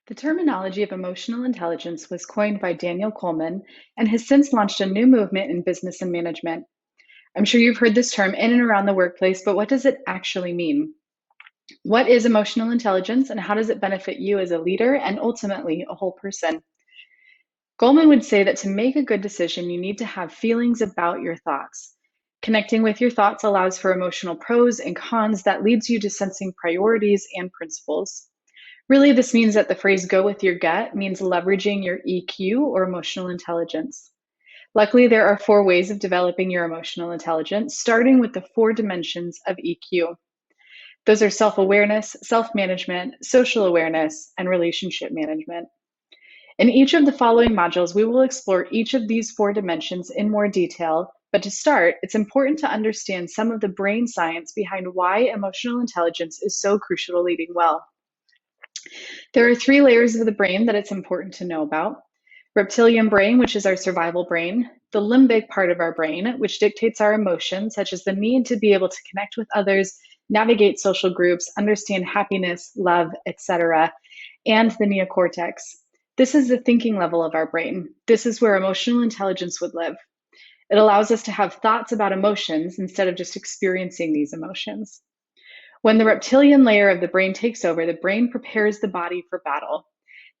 The terminology of emotional intelligence was coined by Daniel Coleman and has since launched a new movement in business and management. I'm sure you've heard this term in and around the workplace, but what does it actually mean? What is emotional intelligence and how does it benefit you as a leader and ultimately a whole person? Goleman would say that to make a good decision, you need to have feelings about your thoughts. Connecting with your thoughts allows for emotional pros and cons that leads you to sensing priorities and principles. Really, this means that the phrase go with your gut means leveraging your EQ or emotional intelligence. Luckily, there are four ways of developing your emotional intelligence, starting with the four dimensions of EQ. Those are self awareness, self management, social awareness, and relationship management. In each of the following modules, we will explore each of these four dimensions in more detail. But to start, it's important to understand some of the brain science behind why emotional intelligence is so crucial to leading well. There are three layers of the brain that it's important to know about. Reptilian brain, which is our survival brain, the limbic part of our brain, which dictates our emotions, such as the need to be able to connect with others, navigate social groups, understand happiness, love, etc., and the neocortex. This is the thinking level of our brain. This is where emotional intelligence would live. It allows us to have thoughts about emotions instead of just experiencing these emotions. When the reptilian layer of the brain takes over, the brain prepares the body for battle.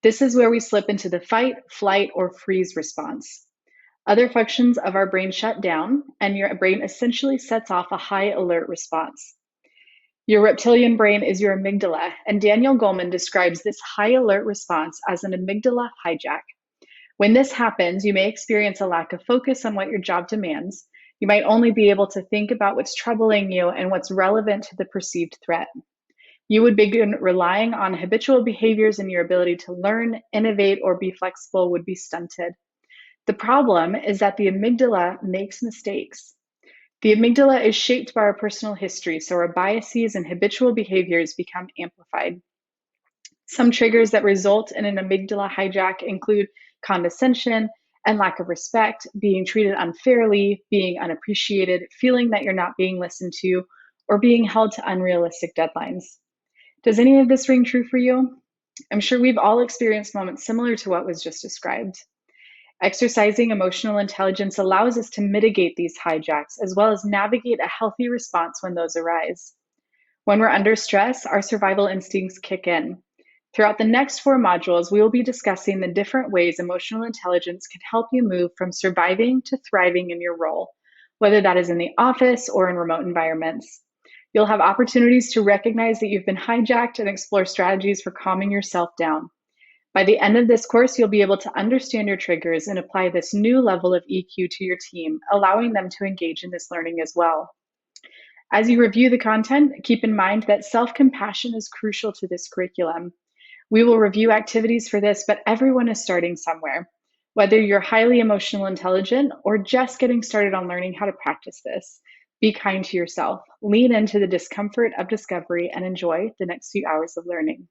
This is where we slip into the fight, flight, or freeze response. Other functions of our brain shut down, and your brain essentially sets off a high alert response. Your reptilian brain is your amygdala, and Daniel Goleman describes this high alert response as an amygdala hijack. When this happens, you may experience a lack of focus on what your job demands. You might only be able to think about what's troubling you and what's relevant to the perceived threat. You would begin relying on habitual behaviors, and your ability to learn, innovate, or be flexible would be stunted. The problem is that the amygdala makes mistakes. The amygdala is shaped by our personal history, so our biases and habitual behaviors become amplified. Some triggers that result in an amygdala hijack include condescension and lack of respect, being treated unfairly, being unappreciated, feeling that you're not being listened to, or being held to unrealistic deadlines. Does any of this ring true for you? I'm sure we've all experienced moments similar to what was just described. Exercising emotional intelligence allows us to mitigate these hijacks as well as navigate a healthy response when those arise. When we're under stress, our survival instincts kick in. Throughout the next four modules, we will be discussing the different ways emotional intelligence can help you move from surviving to thriving in your role, whether that is in the office or in remote environments. You'll have opportunities to recognize that you've been hijacked and explore strategies for calming yourself down. By the end of this course, you'll be able to understand your triggers and apply this new level of EQ to your team, allowing them to engage in this learning as well. As you review the content, keep in mind that self-compassion is crucial to this curriculum. We will review activities for this, but everyone is starting somewhere. Whether you're highly emotional intelligent or just getting started on learning how to practice this, be kind to yourself, lean into the discomfort of discovery, and enjoy the next few hours of learning.